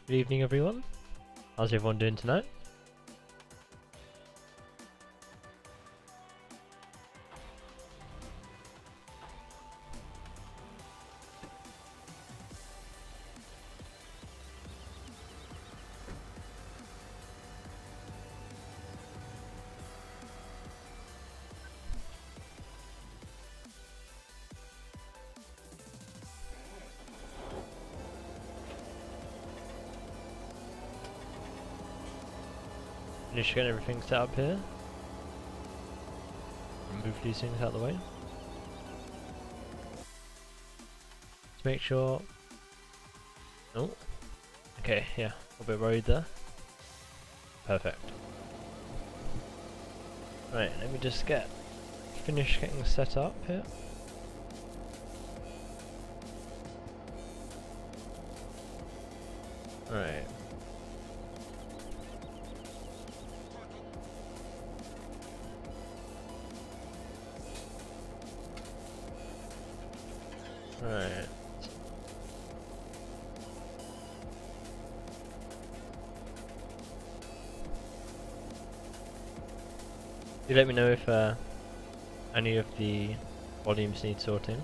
Good evening, everyone. How's everyone doing tonight? Finish getting everything set up here. Remove these things out of the way. Let's make sure. Oh, okay, yeah, a bit worried there. Perfect. Right, let me just finish getting set up here. Right. Right. You let me know if any of the volumes need sorting.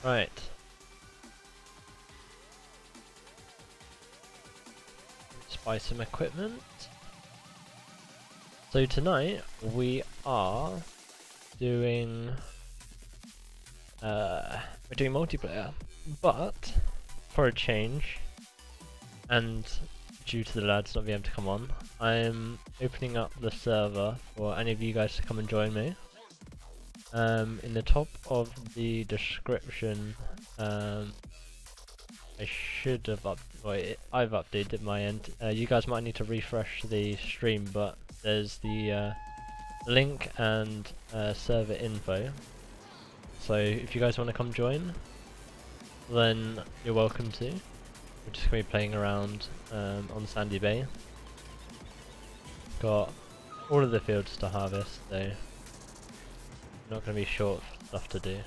Right. Let's buy some equipment. So tonight we are doing we're doing multiplayer, but for a change, and due to the lads not being able to come on, I'm opening up the server for any of you guys to come and join me. In the top of the description, I should have I've updated my end. You guys might need to refresh the stream, but there's the link and server info. So if you guys want to come join, then you're welcome to. We're just going to be playing around on Sandybay. Got all of the fields to harvest, so not going to be short of stuff to do.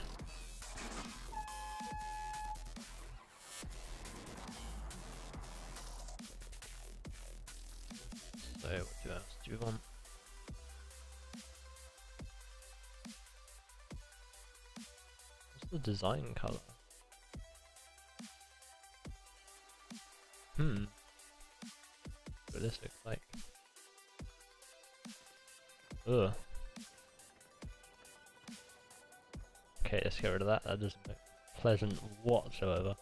So what else do we want? What's the design colour? What this looks like. Ugh. Okay, let's get rid of that. That doesn't look pleasant whatsoever.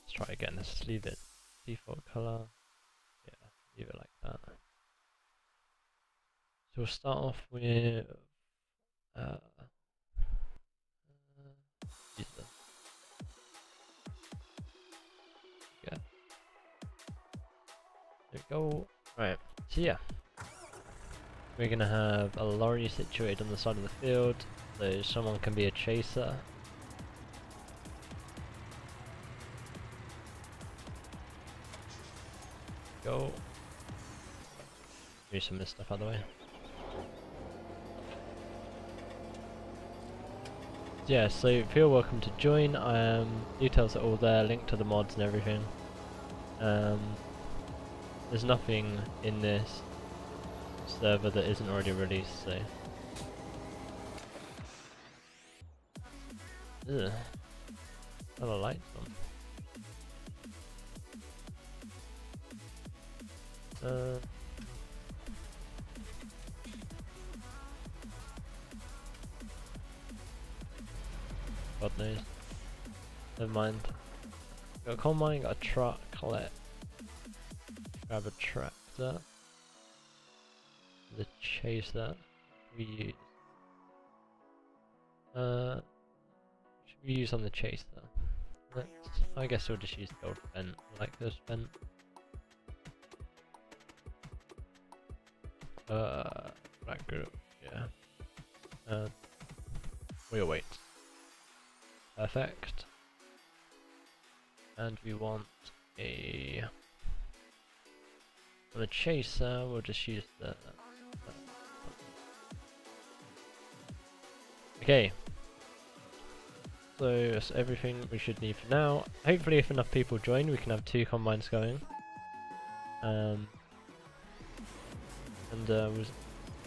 Let's try again. Let's leave it default colour. Yeah, leave it like that. So we'll start off with yeah. There we go. Right. So yeah, we're gonna have a lorry situated on the side of the field, so someone can be a chaser. Go. Do some of this stuff out of the way. Yeah, so feel welcome to join. Details are all there, link to the mods and everything. There's nothing in this server that isn't already released, so. Ugh. A lot of lights on. God knows. Never mind. Got a coal mine, got a truck, collect. Grab a tractor. The chaser we use. Should we use on the chaser? I guess we'll just use the old vent, like this vent. Black group, yeah. We'll wait. Perfect. And we want a On the chaser, we'll just use the... Okay. So that's everything we should need for now. Hopefully if enough people join we can have 2 combines going. And we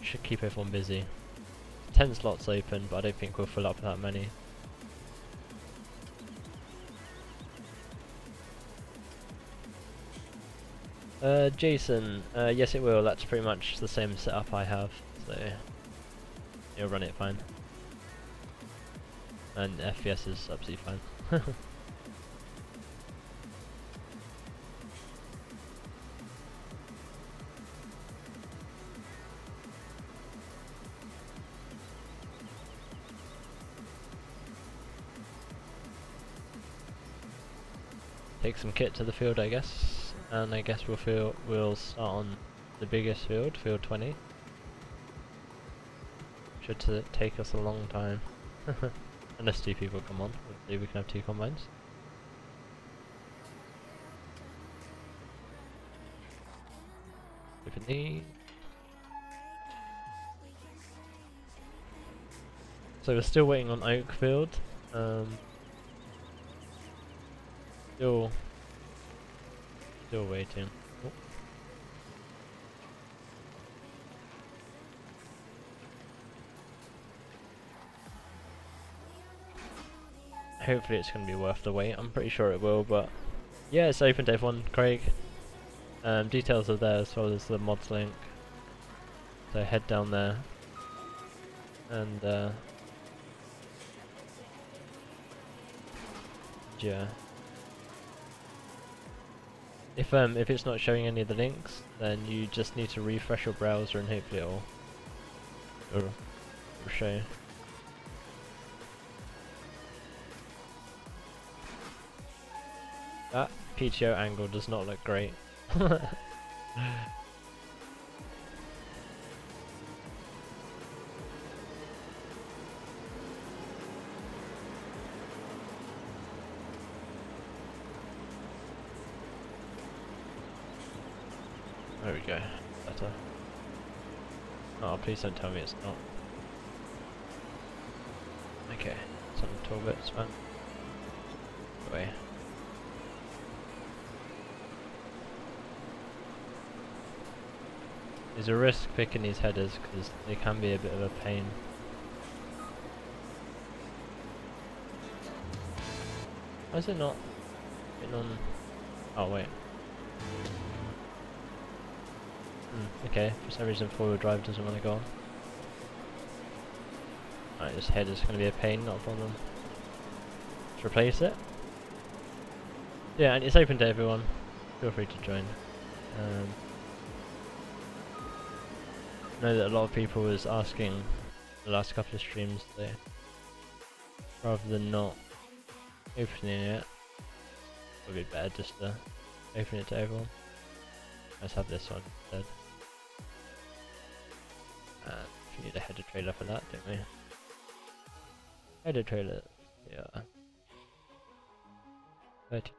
should keep everyone busy. 10 slots open, but I don't think we'll fill up that many. Jason, yes it will, that's pretty much the same setup I have, so you'll run it fine. And FPS is absolutely fine. Take some kit to the field I guess, and I guess we'll start on the biggest field, field 20. Should take us a long time. Unless 2 people come on, hopefully we can have 2 combines. Open these. So we're still waiting on Oakfield. Still waiting. Oh. Hopefully it's going to be worth the wait. I'm pretty sure it will, but yeah, it's open to everyone. Craig. Details are there as well as the mods link. So head down there and yeah. If it's not showing any of the links, then you just need to refresh your browser and hopefully it'll show. That PTO angle does not look great. There we go. Better. Oh, please don't tell me it's not. Okay, some 12 bits, man. Away. There's a risk picking these headers because they can be a bit of a pain. Why is it not getting on? Oh wait. Okay, for some reason 4-wheel drive doesn't want to go on. Alright, this header's going to be a pain, not a problem. Let's replace it. Yeah, and it's open to everyone. Feel free to join. I know that a lot of people was asking the last couple of streams, so rather than not opening it, it would be better just to open it to everyone. Let's have this one instead. And we need a header trailer for that, don't we? Header trailer, yeah. 32.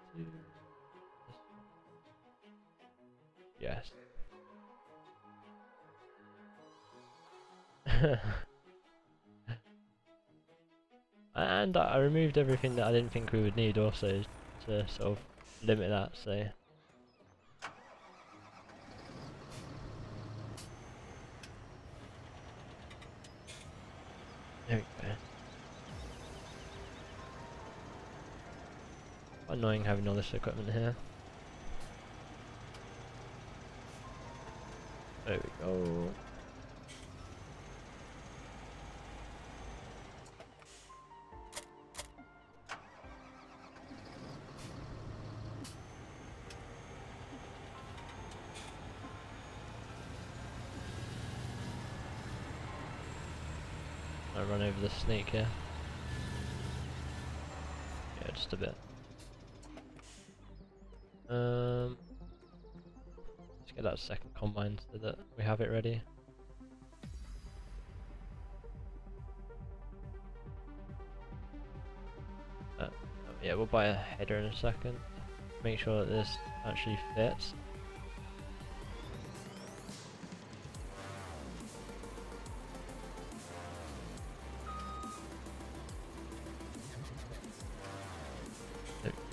Yes. And I removed everything that I didn't think we would need also to sort of limit that, so there we go. Quite annoying having all this equipment here. There we go. I run over the snake here. Yeah, just a bit. Let's get that second combine so that we have it ready. Yeah, we'll buy a header in a second. Make sure that this actually fits.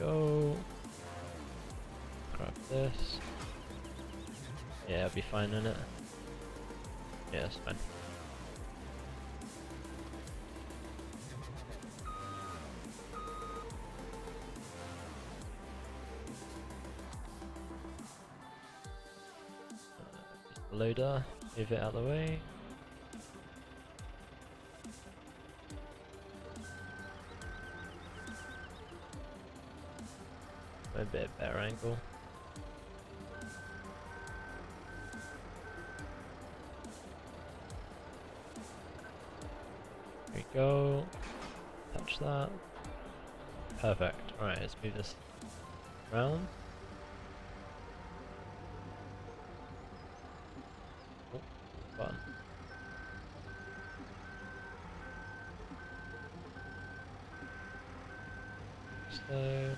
go. Grab this. Yeah, it'll be fine in it. Yeah, it's fine. Loader, move it out of the way. A bit better angle. There we go. Touch that. Perfect. Alright, let's move this around. Oh, button. So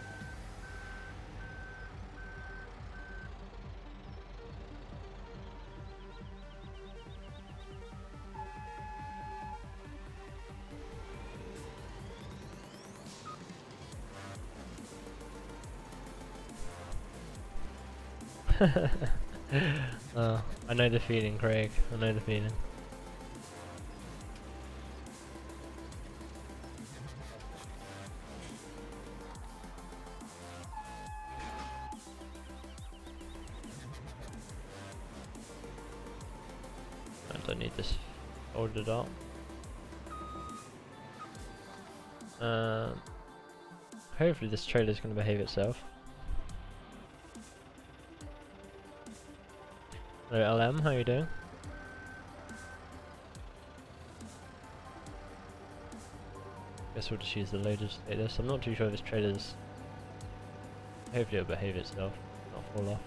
I know the feeling, Craig. I know the feeling. I don't need this folded up. Hopefully this trailer is going to behave itself. Hello LM, how you doing? Guess we'll just use the loader to take this. I'm not too sure if this trailer's... Hopefully it'll behave itself, not fall off.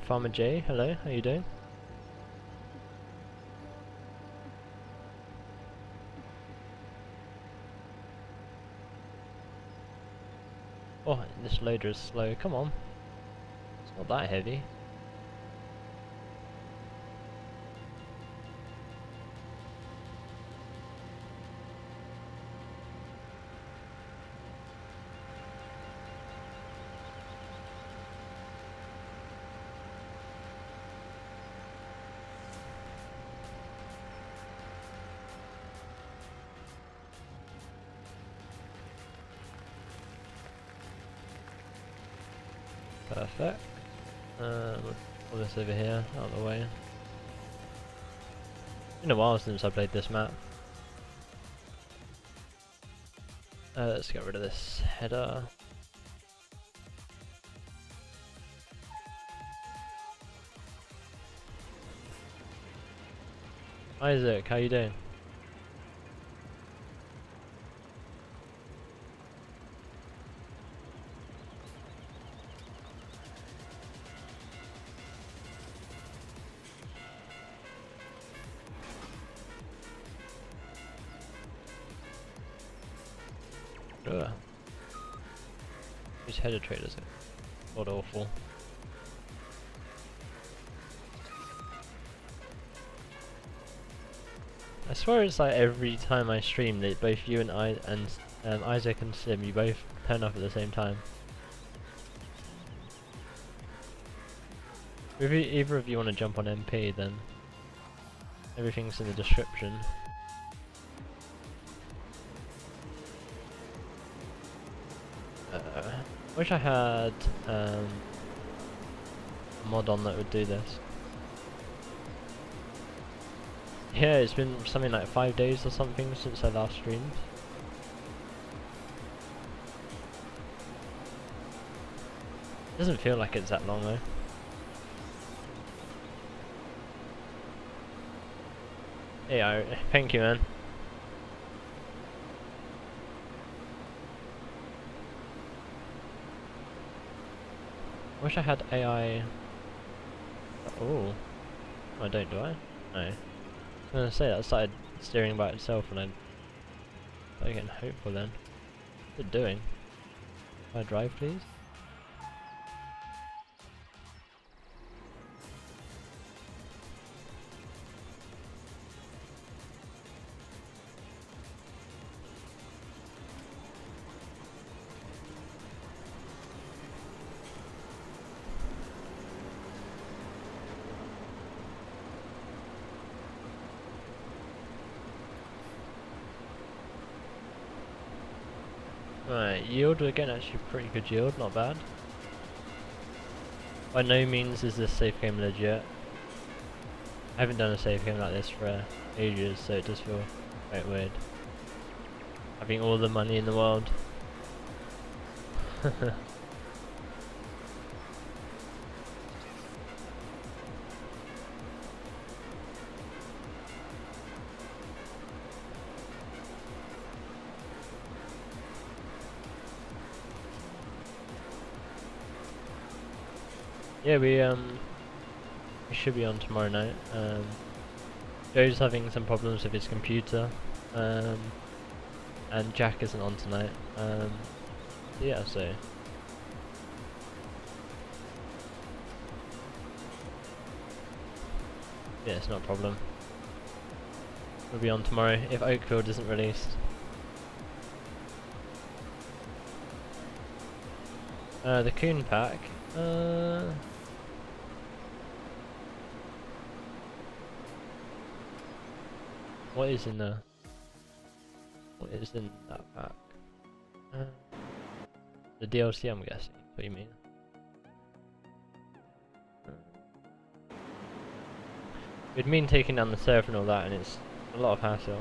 Farmer J, hello, how you doing? Oh, this loader is slow, come on. It's not that heavy. Perfect. We'll pull this over here, out of the way. It's been a while since I played this map. Let's get rid of this header. Isaac, how you doing? Ugh. These header traders are god awful. I swear it's like every time I stream that both you and Isaac and Sim, you both turn up at the same time. If either of you want to jump on MP, then everything's in the description. Wish I had a mod on that would do this. Yeah, it's been something like 5 days or something since I last streamed. Doesn't feel like it's that long though. Hey, thank you, man. Wish I had AI. Oh, I don't, do I? No. I was gonna say that started steering by itself, and I started getting hopeful then. What's it doing? Can I drive, please? Right, yield, we're getting actually pretty good yield, not bad. By no means is this safe game legit. I haven't done a safe game like this for ages, so it does feel quite weird. Having all the money in the world. Yeah, we should be on tomorrow night. Joe's having some problems with his computer, and Jack isn't on tonight. Yeah, so yeah, it's not a problem. We'll be on tomorrow if Oakfield isn't released. The Coon pack. What is in there? What is in that pack? The DLC, I'm guessing. What do you mean? It'd mean taking down the server and all that, and it's a lot of hassle.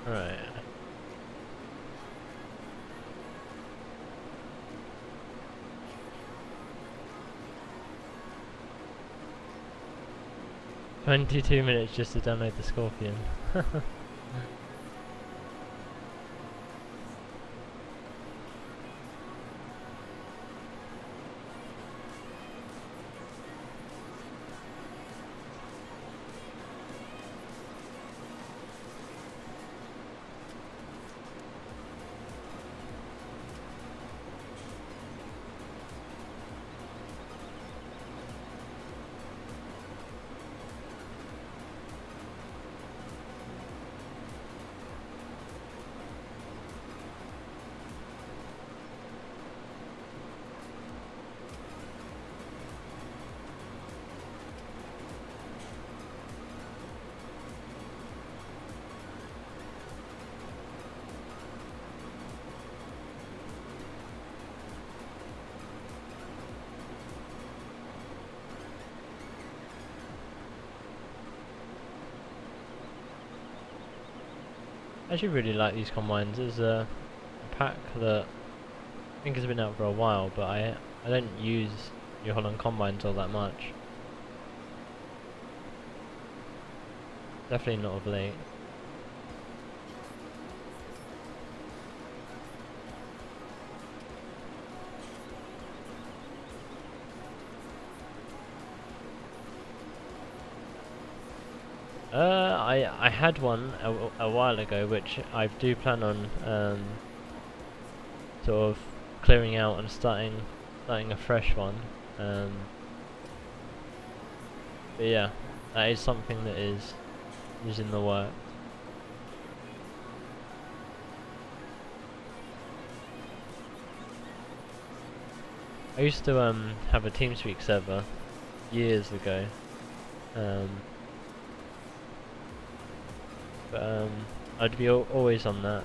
Right. "22 minutes just to download the Scorpion." I actually really like these combines. There's a pack that I think has been out for a while, but I don't use New Holland combines all that much. Definitely not of late. I had one a while ago, which I do plan on sort of clearing out and starting a fresh one. But yeah, that is something that is in the works. I used to have a TeamSpeak server years ago. But I'd be always on that.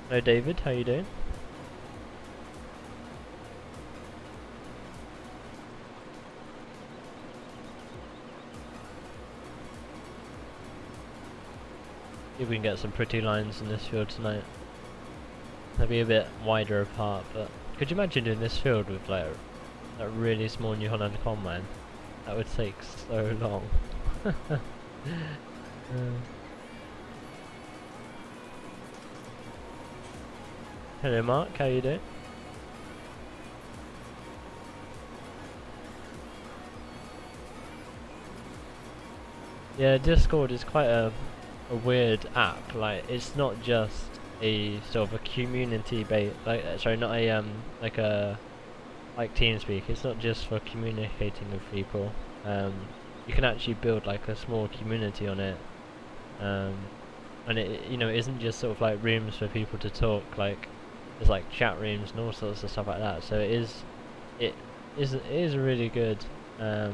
Hello David, how you doing? See if we can get some pretty lines in this field tonight. They'll be a bit wider apart, but could you imagine doing this field with like that really small New Holland combine? That would take so long. Hello Mark, how you doing? Yeah, Discord is quite a weird app. Like, it's not just a sort of a community based, like, sorry, not a like a like TeamSpeak. It's not just for communicating with people. You can actually build like a small community on it. and it, you know, it isn't just sort of like rooms for people to talk. Like there's like chat rooms and all sorts of stuff like that. So it is a really good. I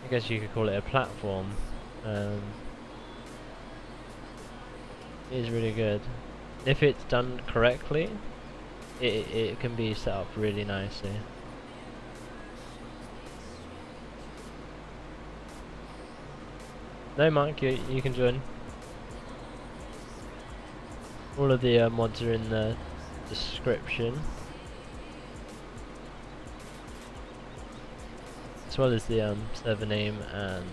guess you could call it a platform. It is really good. If it's done correctly, it can be set up really nicely. No, Mark, you can join. All of the mods are in the description, as well as the server name and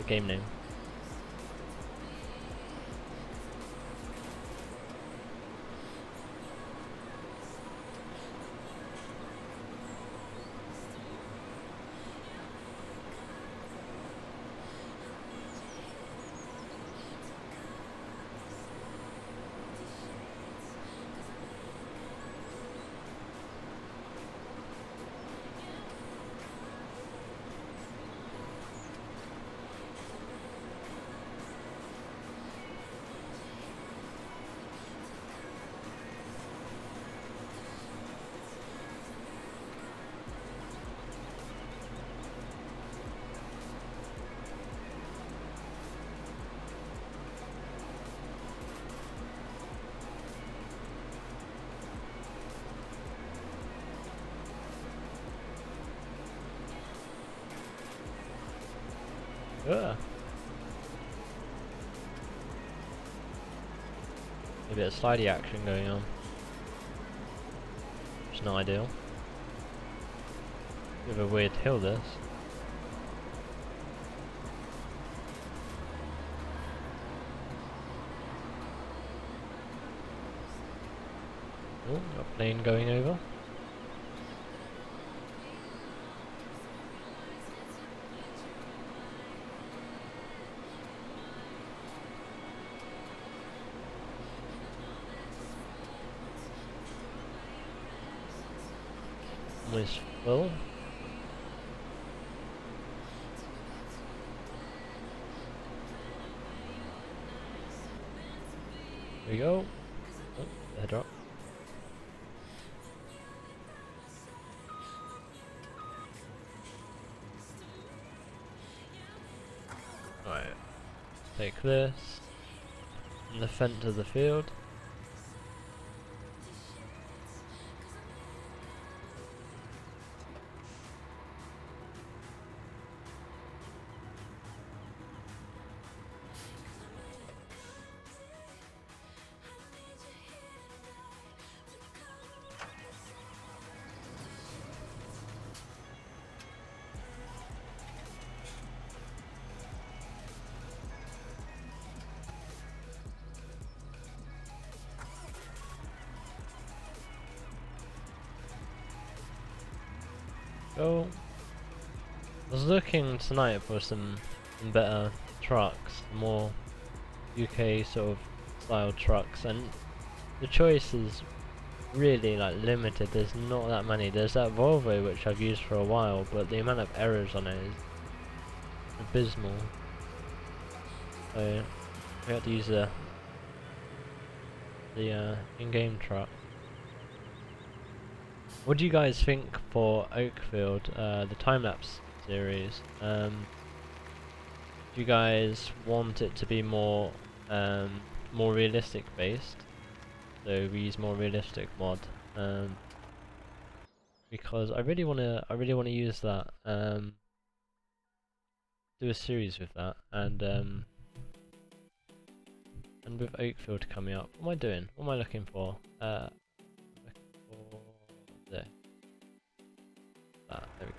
game name. Ugh. A bit of slidey action going on, which is not ideal. Bit of a weird hill this. Oh, got a plane going over. Almost full. There we go. Oh, the drop. Alright, take this and the fence of the field. Go. I was looking tonight for some better trucks, more UK sort of style trucks, and the choice is really like limited. There's not that many. There's that Volvo which I've used for a while, but the amount of errors on it is abysmal. So we have to use the in-game truck. What do you guys think for Oakfield, the time-lapse series? Do you guys want it to be more more realistic based? So we use more realistic mod, because I really wanna use that, do a series with that, and with Oakfield coming up. What am I doing? What am I looking for? There. There we go.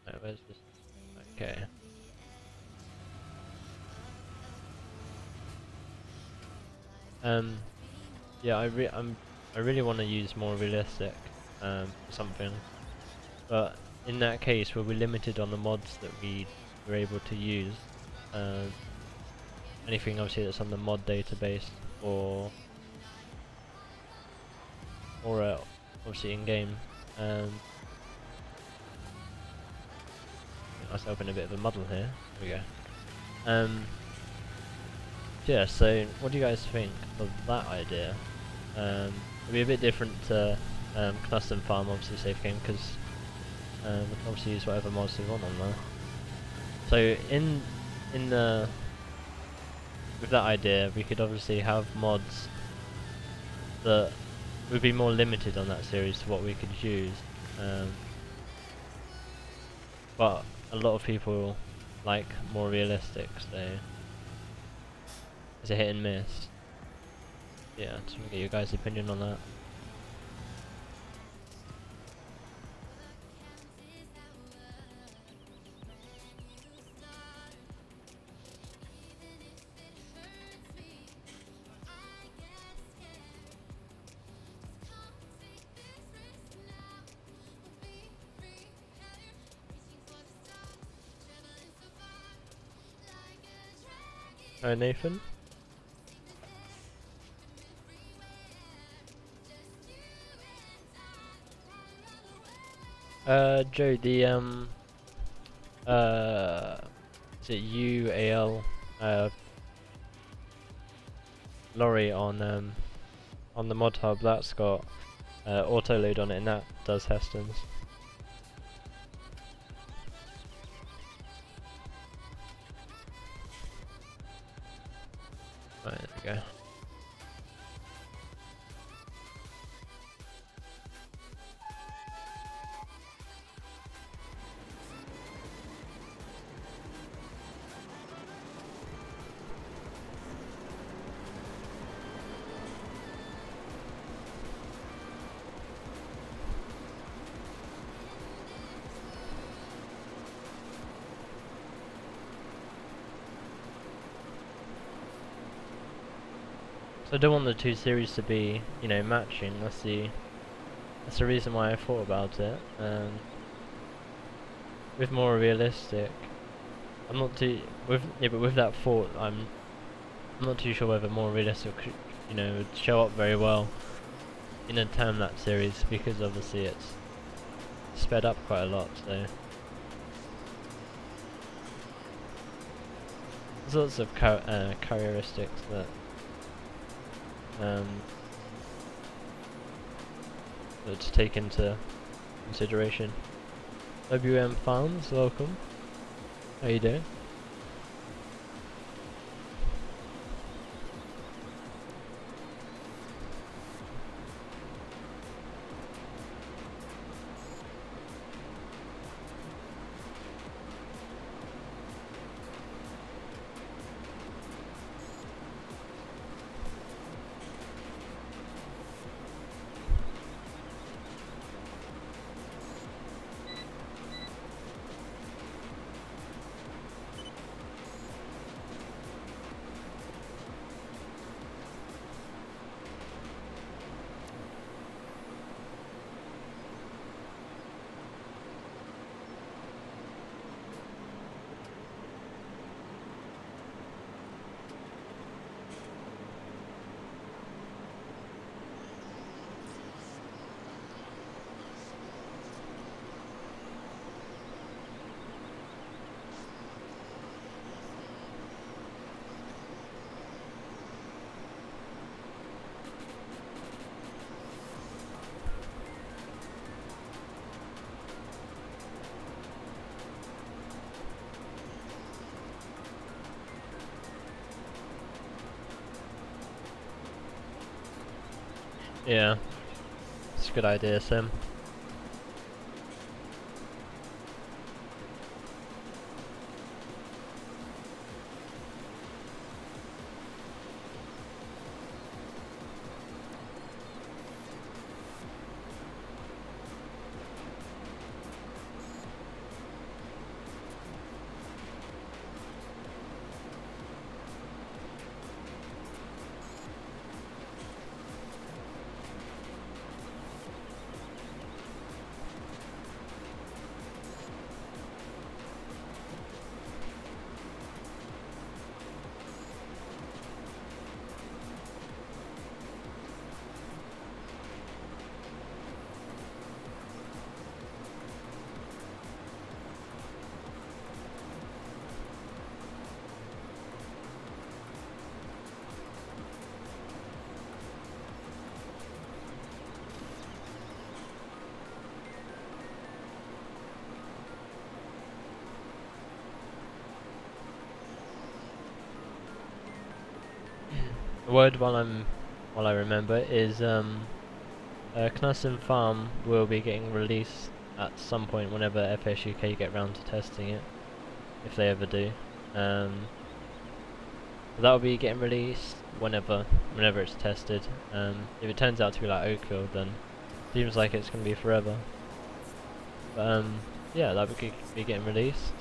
Right, where's this? Okay. Yeah, I really want to use more realistic something, but in that case we'll be limited on the mods that we were able to use. Anything obviously that's on the mod database or obviously in game. Get myself in a bit of a muddle here. There we go. Yeah, so what do you guys think of that idea? It'd be a bit different to custom farm, obviously safe game, because we can obviously use whatever mods we want on there. So in the with that idea, we could obviously have mods that would be more limited on that series to what we could use. But a lot of people like more realistic, so it's a hit and miss. Yeah, just want to get your guys' opinion on that. Nathan? Joe, the is it UAL lorry on the mod hub that's got auto load on it, and that does Heston's. Right, there we go. So I don't want the two series to be, you know, matching. That's the reason why I thought about it. With more realistic, I'm not too but with that thought, I'm not too sure whether more realistic, you know, would show up very well in a time lapse series, because obviously it's sped up quite a lot. So there's lots of characteristics that to take into consideration. WM fans, welcome. How you doing? Yeah, it's a good idea, Sim. a word while I remember is Knudsen Farm will be getting released at some point whenever FS UK get round to testing it, if they ever do. That will be getting released whenever it's tested. If it turns out to be like Oakfield, then it seems like it's going to be forever. But yeah, that will be getting released.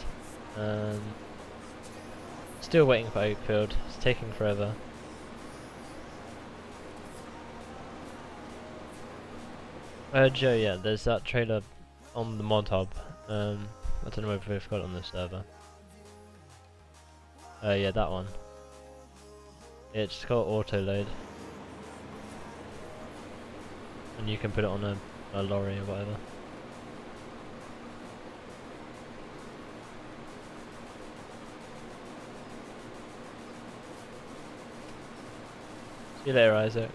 Still waiting for Oakfield. It's taking forever. Joe, yeah, there's that trailer on the mod hub. I don't know if we've got it on this server. Yeah, that one. It's got auto load, and you can put it on a lorry or whatever. See you later, Isaac.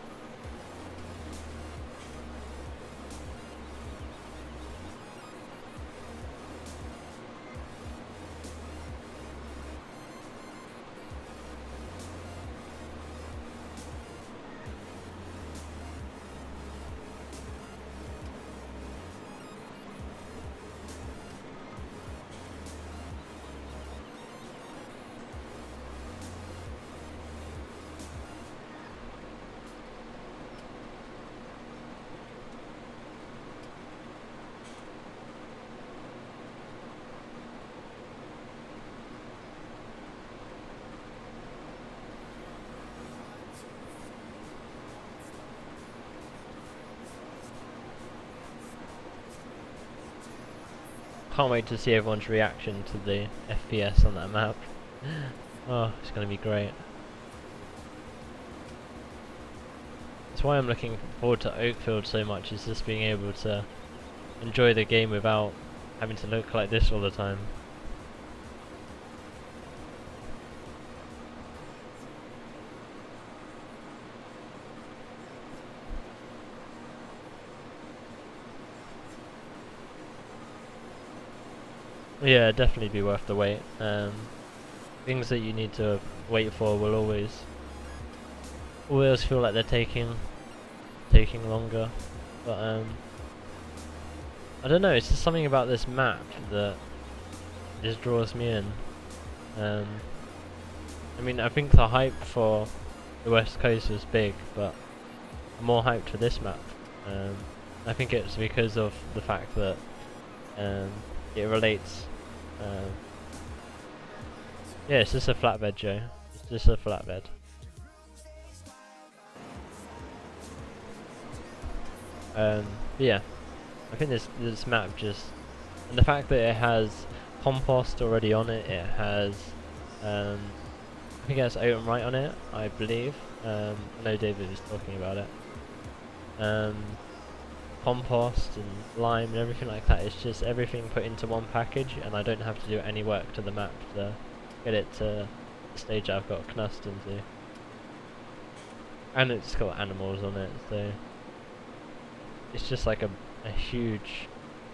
Can't wait to see everyone's reaction to the FPS on that map. Oh, it's going to be great. That's why I'm looking forward to Oakfield so much, is just being able to enjoy the game without having to look like this all the time. Yeah, definitely be worth the wait. Things that you need to wait for will always feel like they're taking longer. But I don't know. It's just something about this map that just draws me in. I mean, I think the hype for the West Coast was big, but I'm more hyped for this map. I think it's because of the fact that it relates. Yeah, it's just a flatbed, Joe. It's just a flatbed. But yeah, I think this map just, and the fact that it has compost already on it, it has, I think it has open right on it, I believe. I know David was talking about it. Compost and lime and everything like that. It's just everything put into one package, and I don't have to do any work to the map to get it to the stage I've got Knust into. And it's got animals on it, so it's just like a huge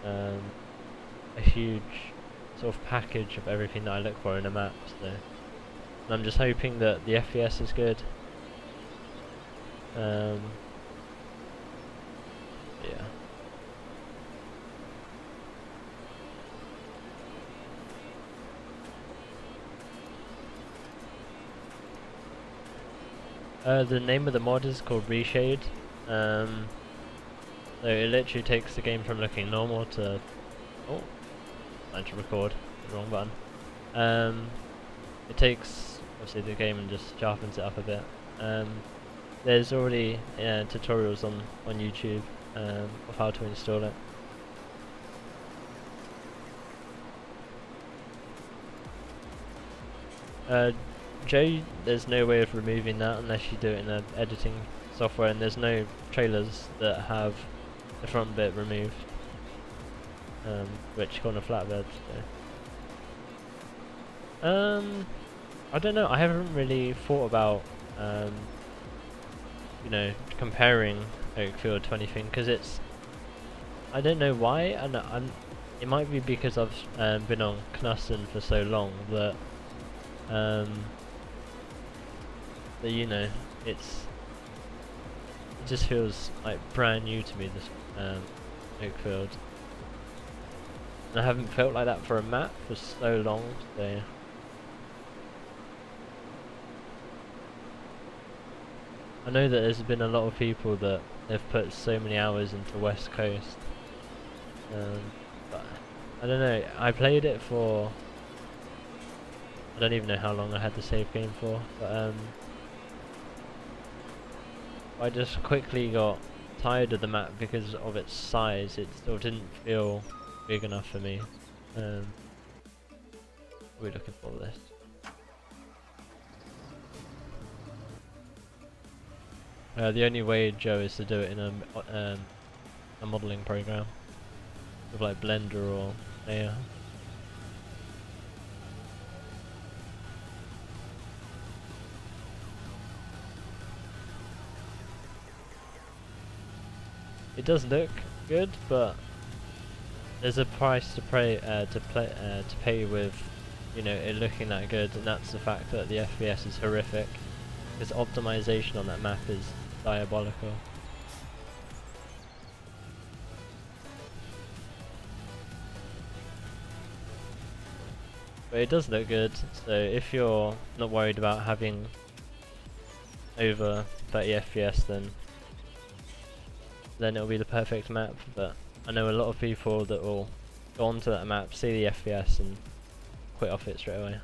sort of package of everything that I look for in a map. So, and I'm just hoping that the FPS is good. Yeah. The name of the mod is called Reshade. So it literally takes the game from looking normal to... Oh, trying to record, the wrong button. It takes obviously the game and just sharpens it up a bit. There's already tutorials on YouTube of how to install it. Joe, there's no way of removing that unless you do it in an editing software, and there's no trailers that have the front bit removed, which go on a flatbed. So. I don't know. I haven't really thought about you know, comparing Oakfield to anything, because it's, I don't know why, and it might be because I've been on Knudsen for so long that that, you know, it just feels like brand new to me, this Oakfield. And I haven't felt like that for a map for so long, so I know that there's been a lot of people that have put so many hours into West Coast, but I don't know, I played it for, I don't even know how long I had the save game for, but I just quickly got tired of the map because of its size. It still didn't feel big enough for me. What are we looking for this? The only way, Joe, is to do it in a modelling program with like Blender or Maya. It does look good, but there's a price to pay with, you know, it looking that good, and that's the fact that the FPS is horrific. Because optimization on that map is diabolical. But it does look good, so if you're not worried about having over 30 FPS, then it'll be the perfect map. But I know a lot of people that will go onto that map, see the FPS and quit off it straight away.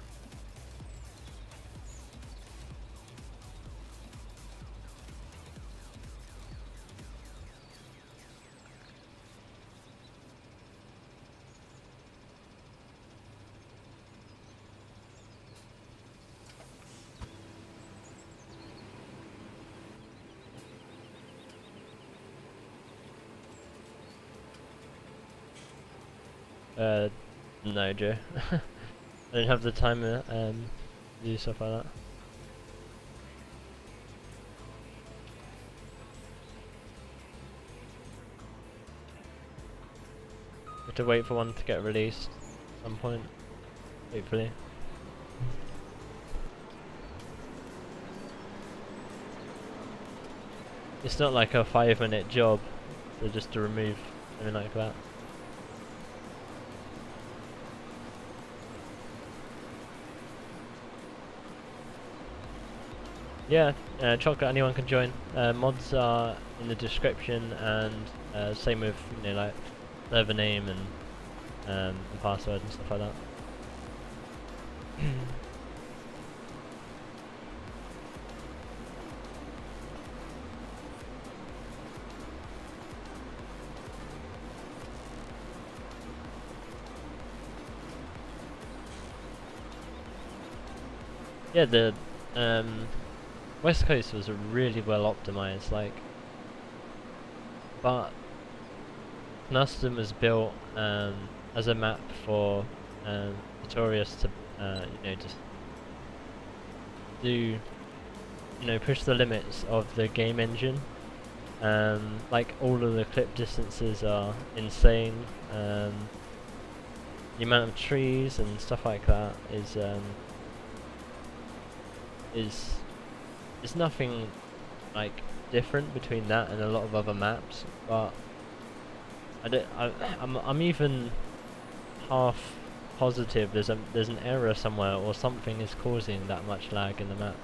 No, Joe. I don't have the time to do stuff like that. We have to wait for one to get released at some point, hopefully. It's not like a 5-minute job, so just to remove something like that. Yeah, Chocolate, anyone can join. Mods are in the description, and same with, you know, like server name and password and stuff like that. Yeah, the West Coast was really well optimized, like, but Nuston was built as a map for Tutorials to you know, just do, you know, push the limits of the game engine. Like, all of the clip distances are insane. The amount of trees and stuff like that is nothing like different between that and a lot of other maps, but I'm even half positive there's an error somewhere or something is causing that much lag in the map.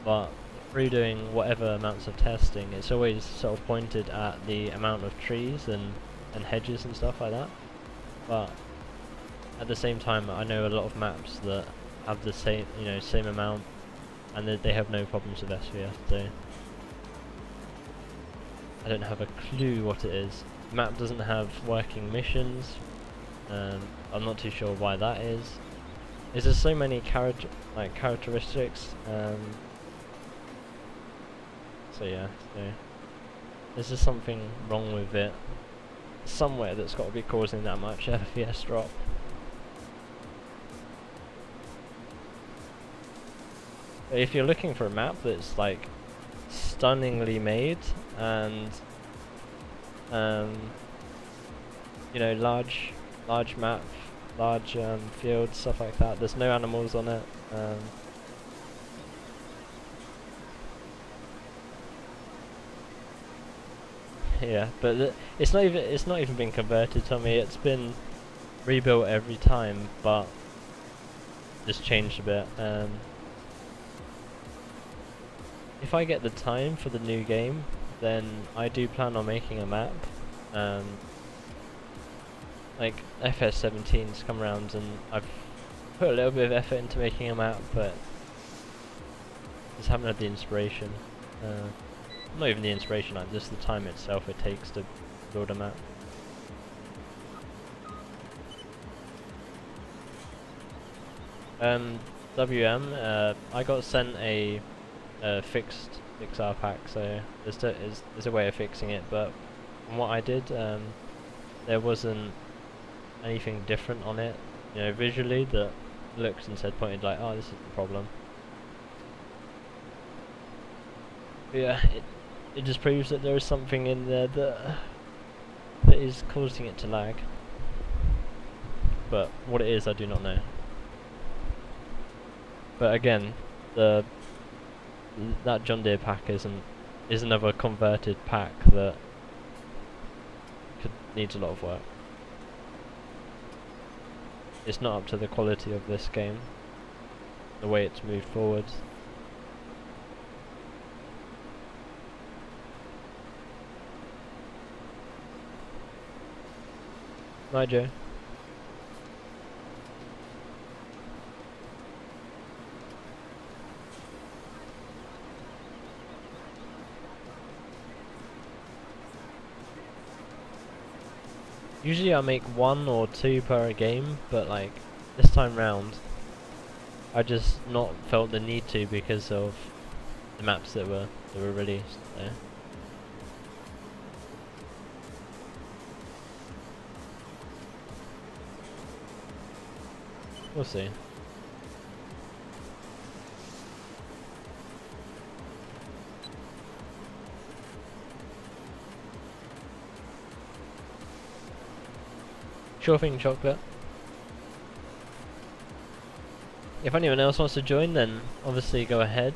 But through doing whatever amounts of testing, it's always sort of pointed at the amount of trees and hedges and stuff like that. But at the same time, I know a lot of maps that have the same, you know, same amount, and they have no problems with SVS, so I don't have a clue what it is. The map doesn't have working missions. I'm not too sure why that is. There's just so many characteristics. So yeah, so there's just something wrong with it somewhere that's got to be causing that much FPS drop. But if you're looking for a map that's like stunningly made and you know, large map, large fields, stuff like that, there's no animals on it, Yeah, but it's not even been converted, Tommy. It's been rebuilt every time, but just changed a bit. If I get the time for the new game, then I do plan on making a map. Like FS17's come around, and I've put a little bit of effort into making a map, but just haven't had the inspiration. Not even the inspiration, like just the time itself it takes to build a map. WM, I got sent a fixed XR pack, so there's a way of fixing it, but from what I did, there wasn't anything different on it, you know, visually that looked and said, pointed like, oh, this is the problem. But yeah, it just proves that there is something in there that is causing it to lag. But what it is, I do not know. But again, that John Deere pack is another converted pack that needs a lot of work. It's not up to the quality of this game, the way it's moved forward. Hi Joe. Usually I make 1 or 2 per game, but like this time round I just not felt the need to because of the maps that were released there. We'll see. Sure thing, Chocolate. If anyone else wants to join, then obviously go ahead.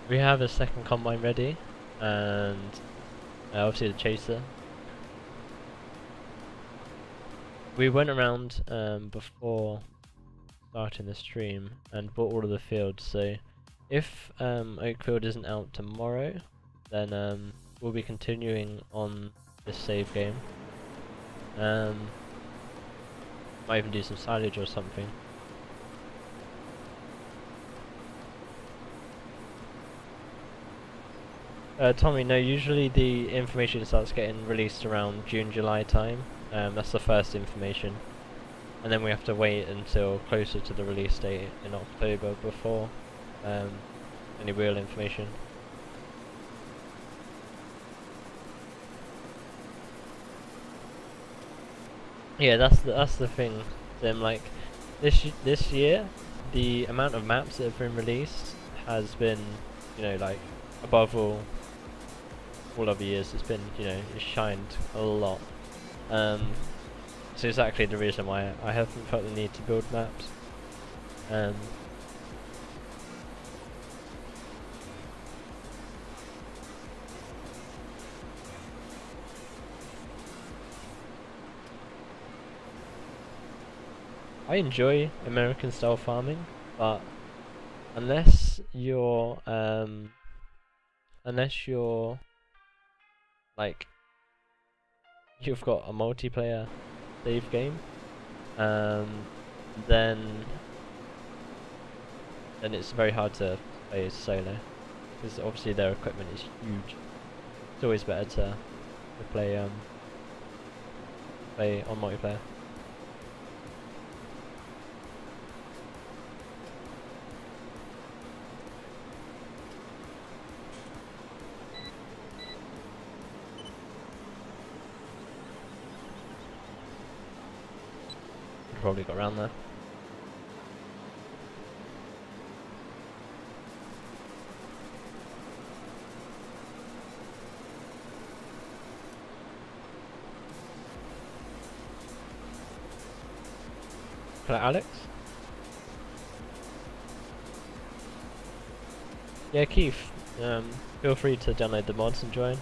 We have a second combine ready, and obviously the chaser. We went around before starting the stream and bought all of the fields, so if Oakfield isn't out tomorrow, then we'll be continuing on this save game. Might even do some silage or something. Tommy, no, usually the information starts getting released around June, July time. That's the first information. And then we have to wait until closer to the release date in October before any real information. Yeah, that's the thing. Then like this year, the amount of maps that have been released has been, you know, like above all other years. It's been, you know, it's shined a lot. So exactly the reason why I haven't felt the need to build maps. I enjoy American style farming, but unless you're like you've got a multiplayer save game, then it's very hard to play as solo, because obviously their equipment is huge. It's always better to play on multiplayer. Probably got around there. Hello, Alex? Yeah, Keith, feel free to download the mods and join.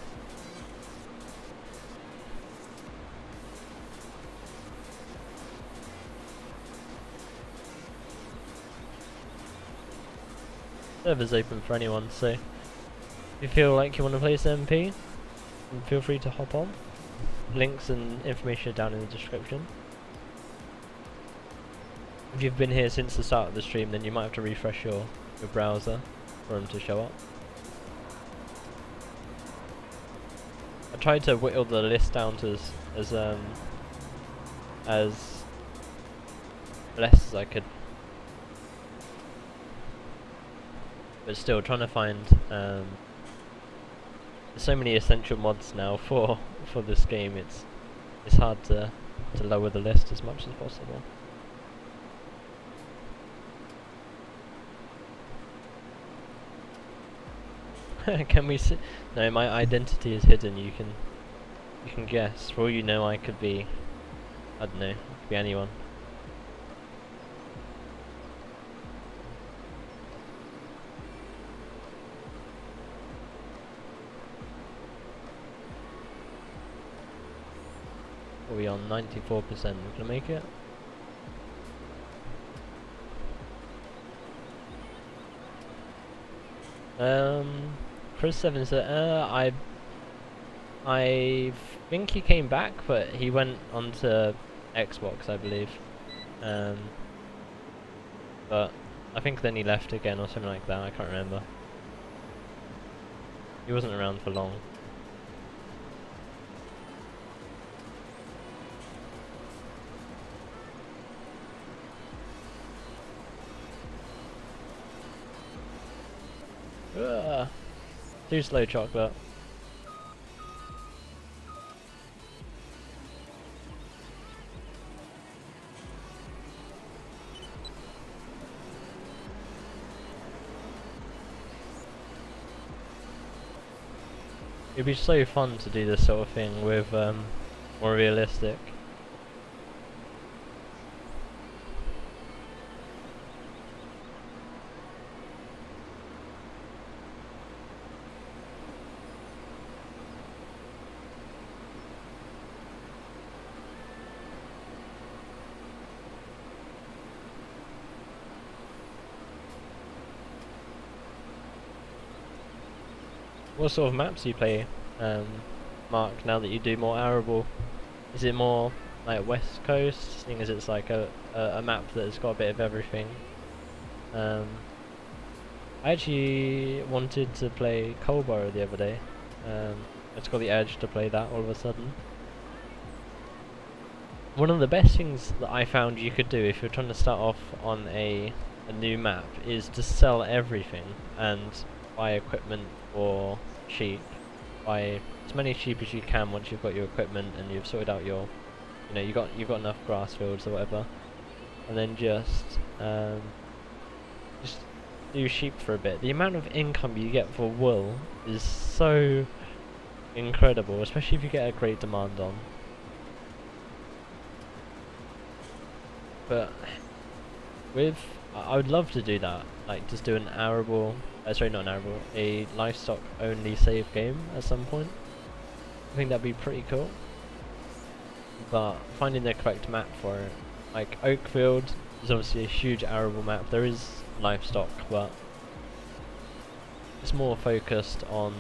server's open for anyone, so if you feel like you want to play some MP, then feel free to hop on. Links and information are down in the description. If you've been here since the start of the stream, then you might have to refresh your browser for them to show up. I tried to whittle the list down to as less as I could, but still trying to find. There's so many essential mods now for this game. It's hard to lower the list as much as possible. Can we see? No, my identity is hidden. You can guess. For all you know, I could be, I don't know, I could be anyone. What are we on? 94%. Can I make it? FS17 said, I think he came back, but he went onto Xbox, I believe. But I think then he left again or something like that. I can't remember. He wasn't around for long. Too slow, chocolate. It'd be so fun to do this sort of thing with more realistic. What sort of maps do you play, Mark, now that you do more arable? Is it more like West Coast, seeing as it's like a map that's got a bit of everything? I actually wanted to play Colborough the other day. I just got the urge to play that all of a sudden. One of the best things that I found you could do if you're trying to start off on a new map is to sell everything and buy equipment for sheep. Buy as many sheep as you can once you've got your equipment and you've sorted out your, you know, you've got enough grass fields or whatever, and then just do sheep for a bit. The amount of income you get for wool is so incredible, especially if you get a great demand on. But I would love to do that, like just do an arable, sorry, not an arable, a livestock only save game at some point. I think that'd be pretty cool. But finding the correct map for it, like Oakfield is obviously a huge arable map. There is livestock, but it's more focused on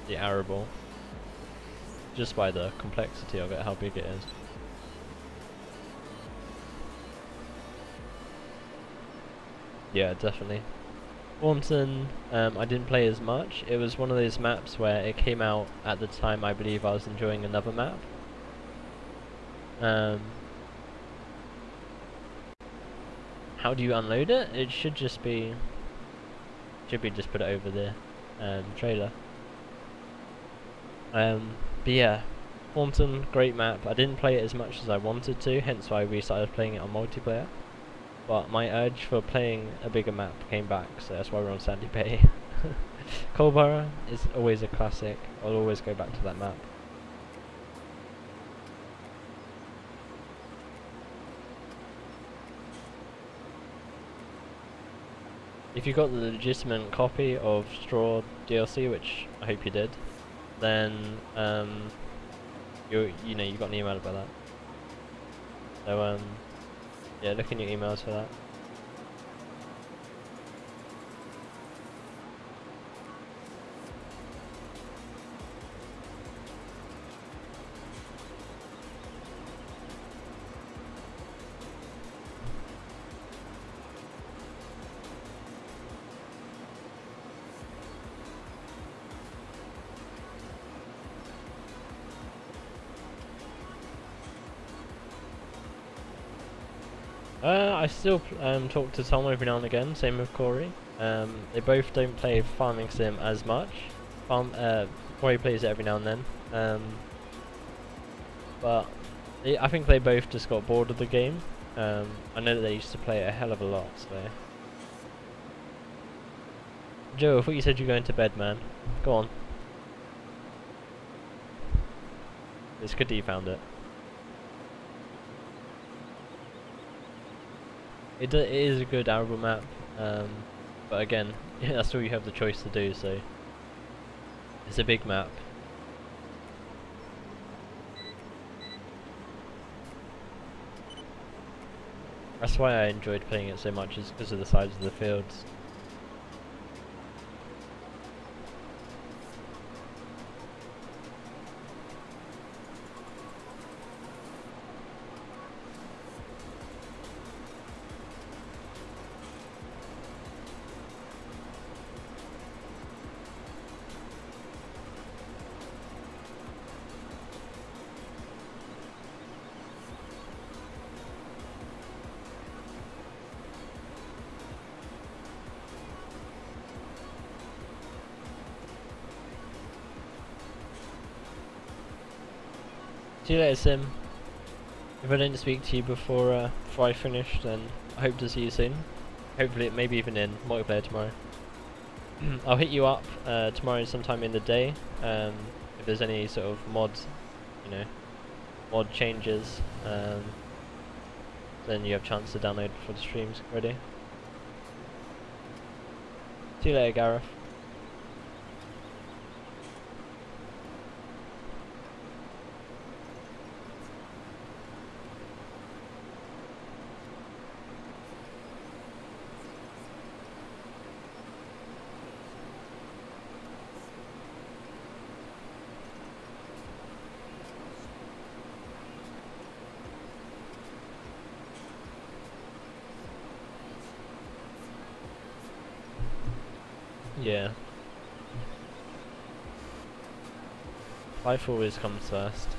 the arable, just by the complexity of it, how big it is. Yeah, definitely. Thornton, I didn't play as much. It was one of those maps where it came out at the time I believe I was enjoying another map. How do you unload it? It should just be just put it over the trailer. But yeah, Thornton, great map. I didn't play it as much as I wanted to, hence why we started playing it on multiplayer. But my urge for playing a bigger map came back, so that's why we're on Sandybay. Colborough is always a classic. I'll always go back to that map. If you got the legitimate copy of Straw DLC, which I hope you did, then you know you got an email about that. So yeah, look in your emails for that. I still talk to Tom every now and again, same with Corey. They both don't play Farming Sim as much. Corey plays it every now and then. But I think they both just got bored of the game. I know that they used to play it a hell of a lot, so... Joe, I thought you said you were going to bed, man. Go on. It's good that you found it. It is a good arable map, but again, yeah, that's all you have the choice to do, so... It's a big map. That's why I enjoyed playing it so much, is because of the size of the fields. See you later, Sim. If I didn't speak to you before I finish, then I hope to see you soon. Hopefully, maybe even in multiplayer tomorrow. I'll hit you up tomorrow sometime in the day. If there's any sort of mods, mod changes, then you have a chance to download for the streams ready. See you later, Gareth. Yeah. Life always comes first.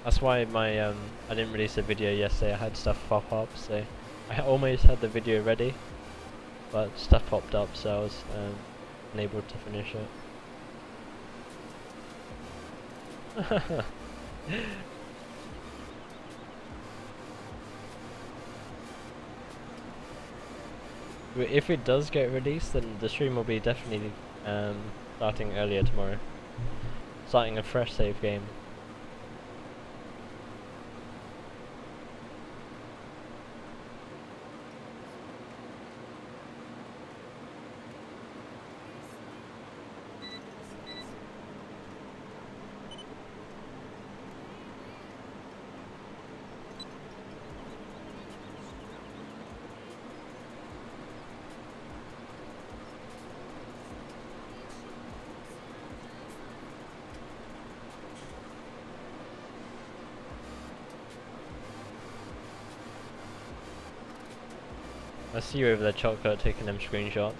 That's why my I didn't release a video yesterday. I had stuff pop up, so I almost had the video ready, but stuff popped up, so I was unable to finish it. If it does get released, then the stream will be definitely starting earlier tomorrow. Starting a fresh save game. I see you over there, Chocolate, taking them screenshots.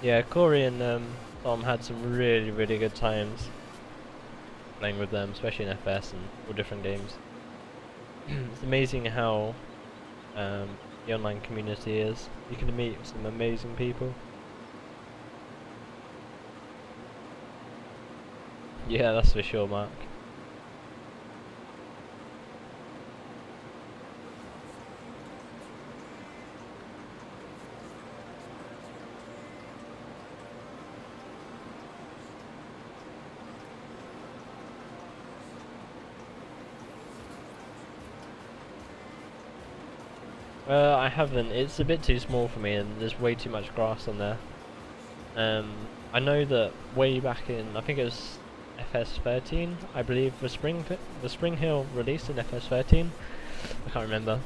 Yeah, Corey and Tom had some really good times playing with them, especially in FS and all different games. It's amazing how the online community is. You can meet some amazing people. Yeah, that's for sure, Mark. I haven't. It's a bit too small for me, and there's way too much grass on there. I know that way back in, I think it was FS13, I believe the Spring Hill released in FS13. I can't remember.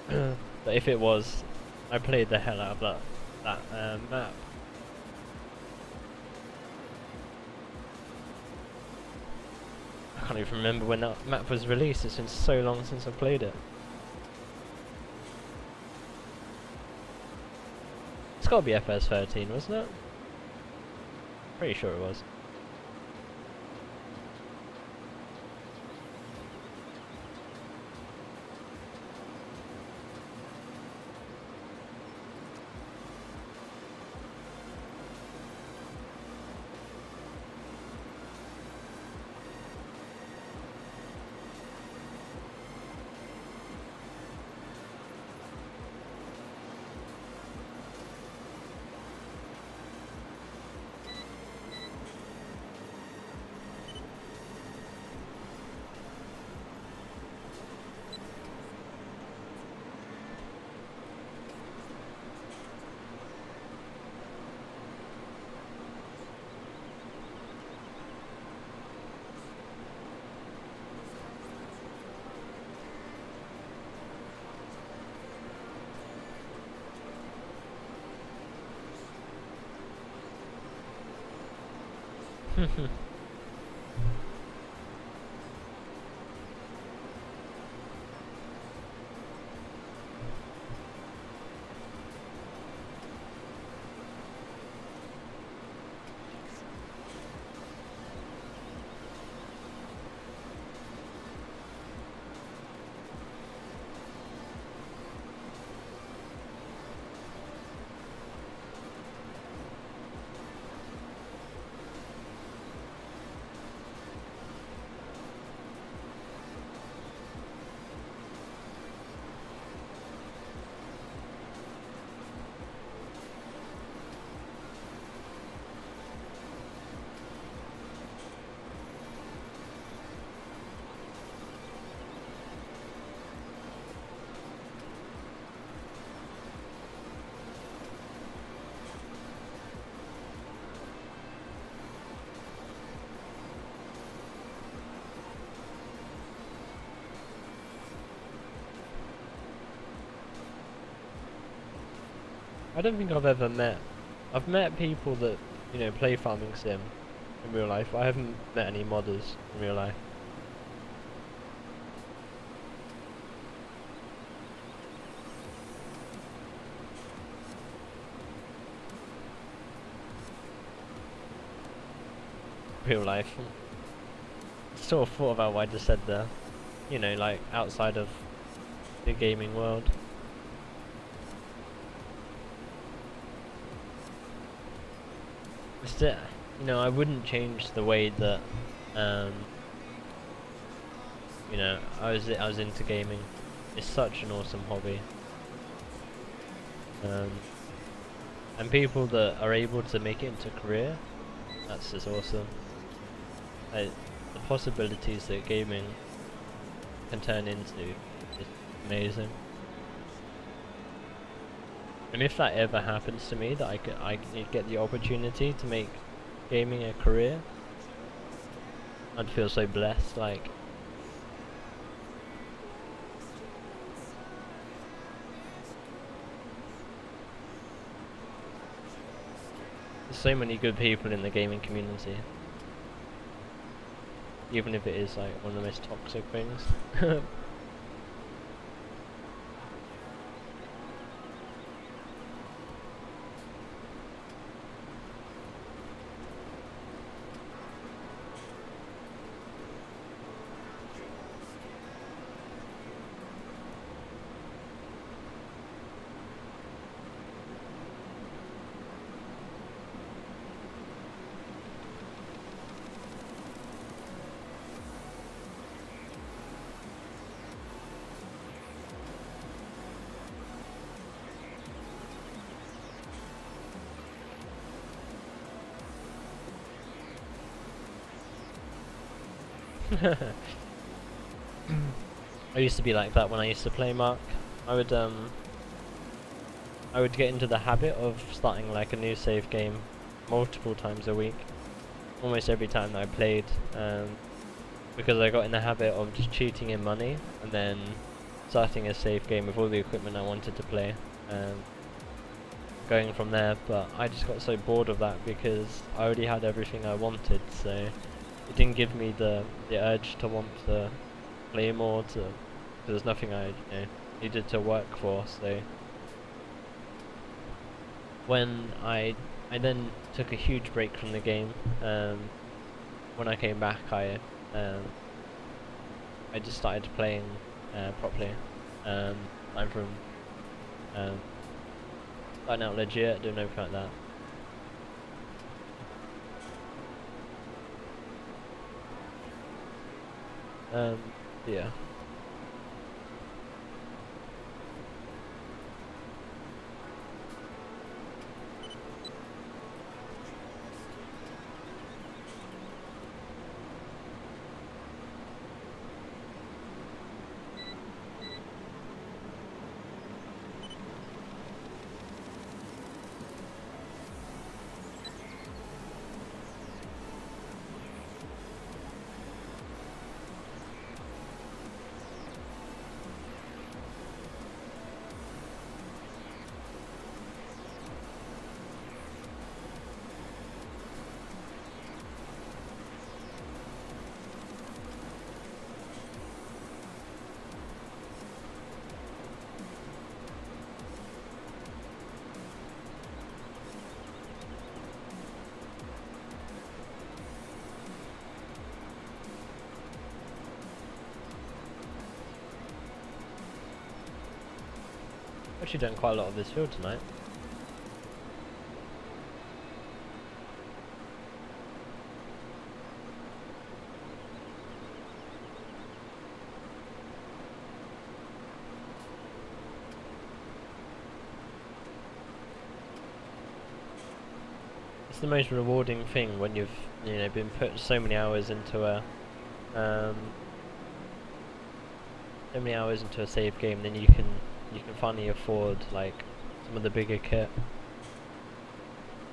But if it was, I played the hell out of that map. I can't even remember when that map was released. It's been so long since I played it. It's gotta be FS17, wasn't it? Pretty sure it was. I don't think I've ever met... I've met people that, you know, play Farming Sim in real life, but I haven't met any modders in real life. Real life. Sort of thought about what I just said there. You know, like outside of the gaming world. Still, you know, I wouldn't change the way that, you know, I was into gaming. It's such an awesome hobby. And people that are able to make it into a career, that's just awesome. Like, the possibilities that gaming can turn into is amazing. And if that ever happens to me, that I could get the opportunity to make gaming a career, I'd feel so blessed. Like, there's so many good people in the gaming community, even if it is like one of the most toxic things. I used to be like that when I used to play Mark. I would get into the habit of starting like a new save game multiple times a week, almost every time that I played, because I got in the habit of just cheating in money and then starting a save game with all the equipment I wanted to play, going from there. But I just got so bored of that because I already had everything I wanted, so it didn't give me the urge to want to play more, because there's nothing I needed to work for. So when I then took a huge break from the game. When I came back, I just started playing properly. I'm from starting out legit, doing everything like that. Yeah. Actually done quite a lot of this field tonight. It's the most rewarding thing when you've been put so many hours into a save game, then you can finally afford like some of the bigger kit.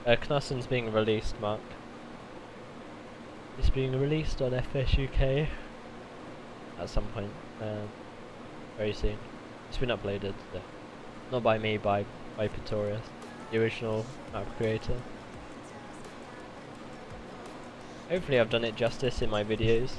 Knussen's being released, Mark. It's being released on FS UK at some point, very soon. It's been uploaded, so. Not by me, by Pretorius, the original map creator. Hopefully I've done it justice in my videos.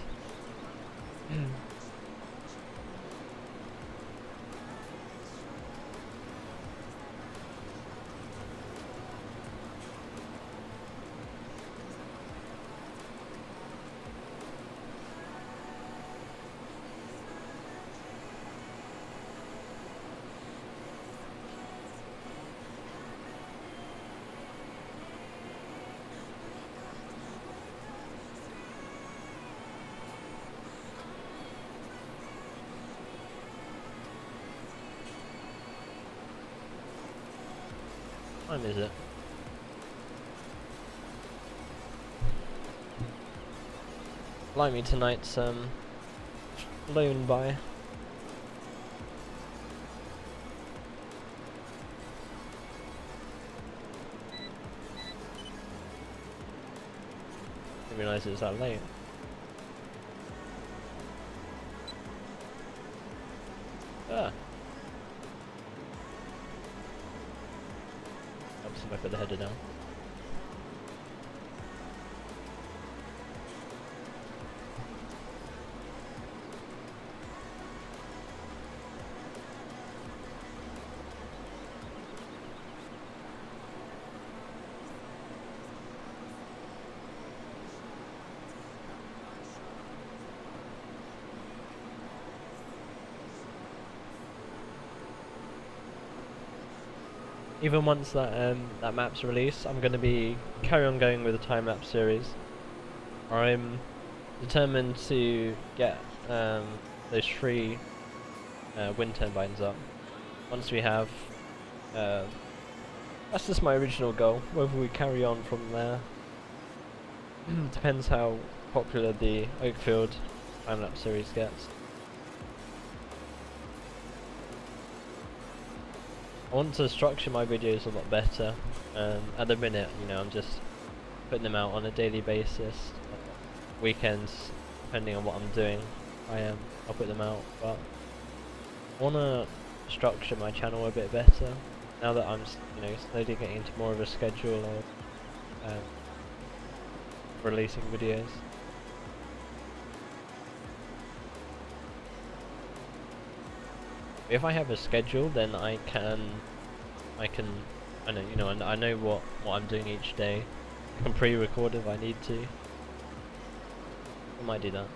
What time is it? Blimey, tonight's blown by. Didn't realise it was that late. Ah. Helps if I put the header down. Even once that map's released, I'm going to carry on going with the time-lapse series. I'm determined to get those 3 wind turbines up. Once we have, that's just my original goal. Whether we carry on from there depends how popular the Oakfield time-lapse series gets. I want to structure my videos a lot better. At the minute, I'm just putting them out on a daily basis. Weekends, depending on what I'm doing, I'll put them out. But I want to structure my channel a bit better now that I'm, slowly getting into more of a schedule of releasing videos. If I have a schedule, then I can I know, you know, and I know what I'm doing each day. I can pre-record if I need to. I might do that.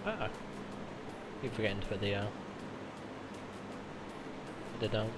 Ah, keep forgetting to put the down.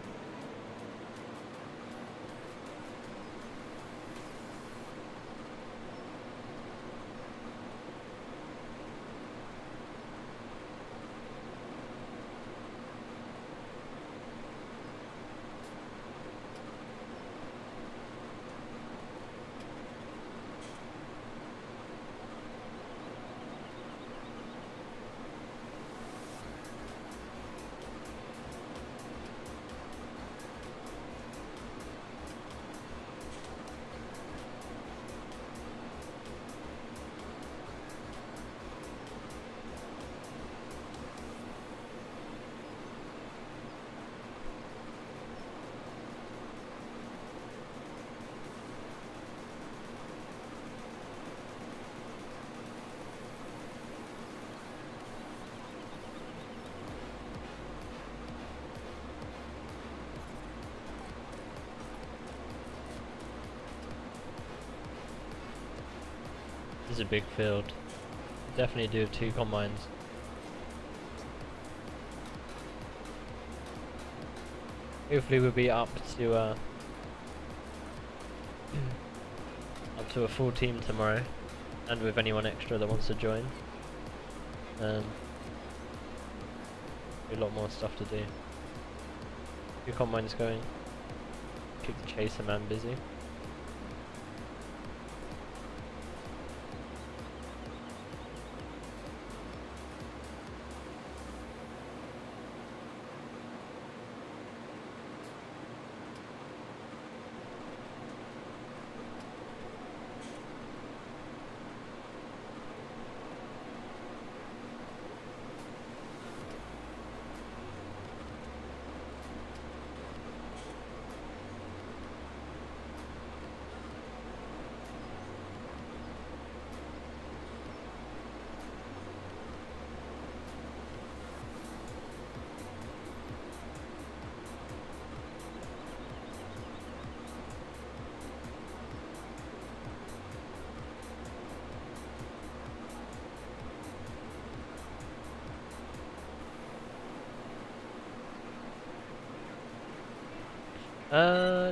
is a big field. Definitely do 2 combines. Hopefully we'll be up to up to a full team tomorrow, and with anyone extra that wants to join. A lot more stuff to do. 2 combines going. Keep the chaser man busy.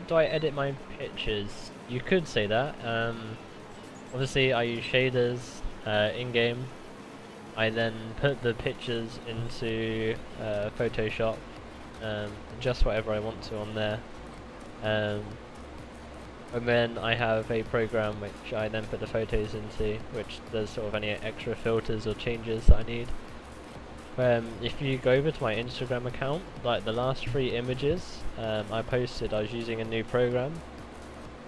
Do I edit my pictures? You could say that. Obviously I use shaders in-game. I then put the pictures into Photoshop, adjust whatever I want to on there. And then I have a program which I then put the photos into, which does sort of any extra filters or changes that I need. If you go over to my Instagram account, like the last 3 images I posted, I was using a new program,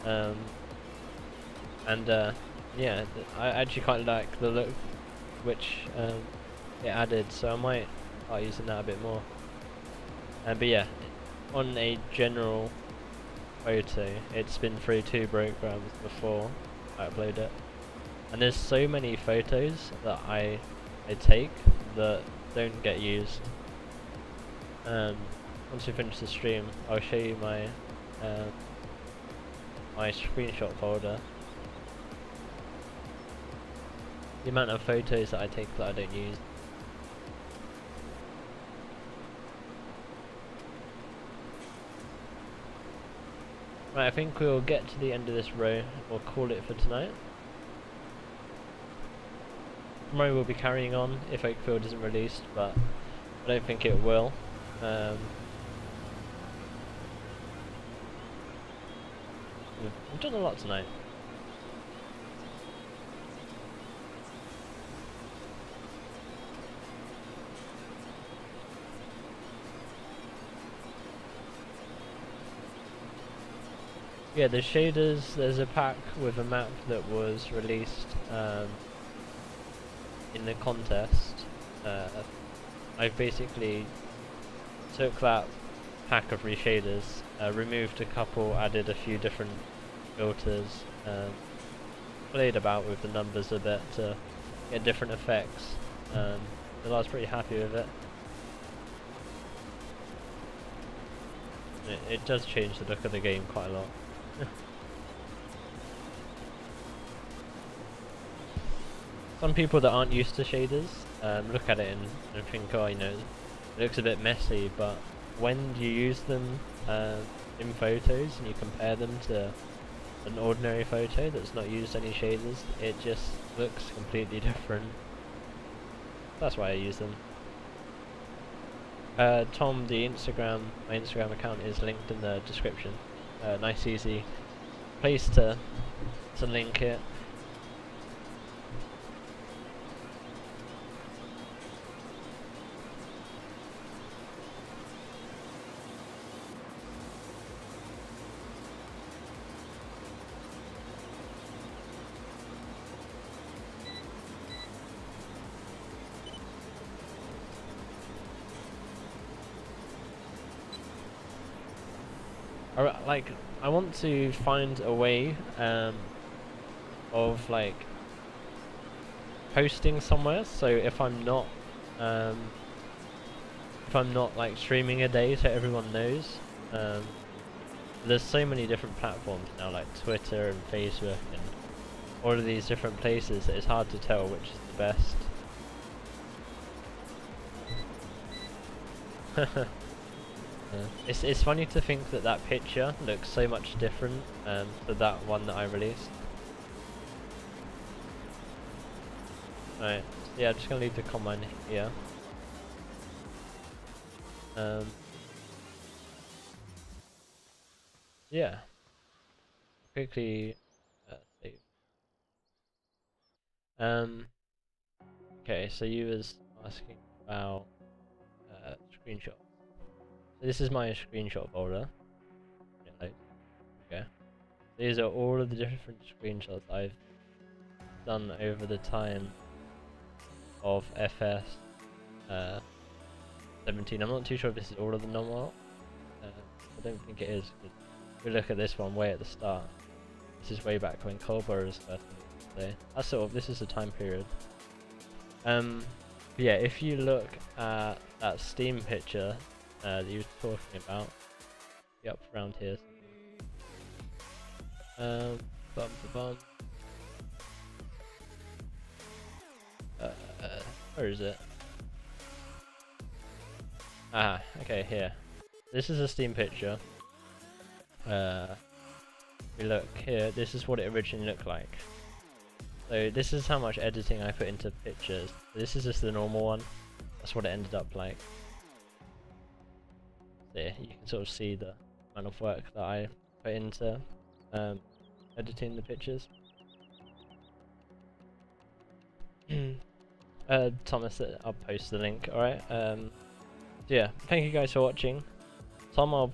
yeah, I actually quite like the look which it added, so I might start using that a bit more. But yeah, on a general photo, it's been through 2 programs before I upload it, and there's so many photos that I take that don't get used. Once we finish the stream, I'll show you my my screenshot folder. The amount of photos that I take that I don't use. Right, I think we'll get to the end of this row. We'll call it for tonight. Tomorrow we'll be carrying on if Oakfield isn't released, but I don't think it will. We've done a lot tonight. Yeah, the shaders, there's a pack with a map that was released in the contest. I basically took that pack of reshaders, removed a couple, added a few different filters, played about with the numbers a bit to get different effects, and I was pretty happy with it. It does change the look of the game quite a lot. Some people that aren't used to shaders look at it and think, oh, you know, it looks a bit messy, but when you use them in photos and you compare them to an ordinary photo that's not used any shaders, it just looks completely different. That's why I use them. Tom, my Instagram account is linked in the description. Nice easy place to link it. I want to find a way of like posting somewhere, so if I'm not like streaming a day so everyone knows. There's so many different platforms now, like Twitter and Facebook and all of these different places that it's hard to tell which is the best. It's funny to think that that picture looks so much different to that one that I released. Right, so yeah, I'm just gonna leave the comment here. Yeah, quickly save. Okay, so you was asking about screenshot. So this is my screenshot folder. Okay, these are all of the different screenshots I've done over the time of FS17. I'm not too sure if this is all of them or not. I don't think it is. If we look at this one way at the start, this is way back when Colbur is first. So that's sort of, this is the time period. Yeah, if you look at that Steam picture that you were talking about, be up around here. Where is it? Ah, okay, here. This is a Steam picture. We look here, this is what it originally looked like. So this is how much editing I put into pictures. This is just the normal one. That's what it ended up like. There, you can sort of see the amount of work that I put into editing the pictures. Thomas, I'll post the link. Alright. So yeah, thank you guys for watching. Tom, I'll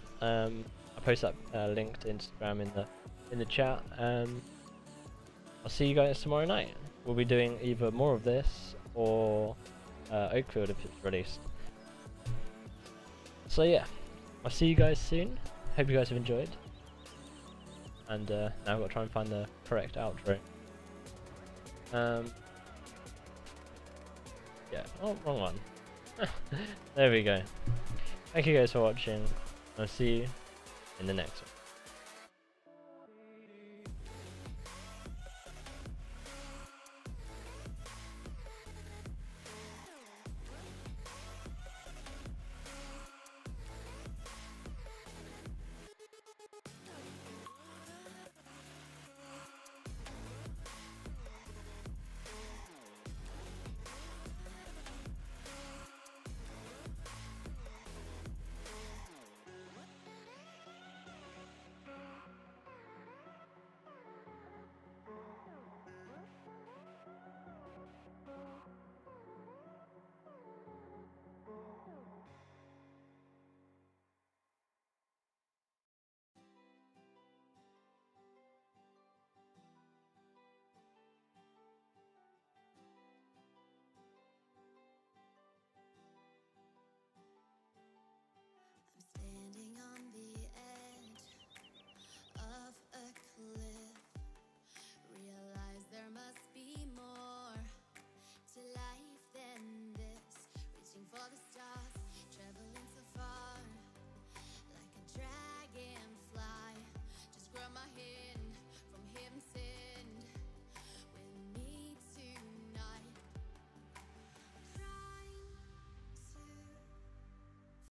post that link to Instagram in the chat. I'll see you guys tomorrow night. We'll be doing either more of this or Oakfield if it's released. So yeah, I'll see you guys soon. Hope you guys have enjoyed. And now I've got to try and find the correct outro. Yeah, oh, wrong one. There we go. Thank you guys for watching. I'll see you in the next one.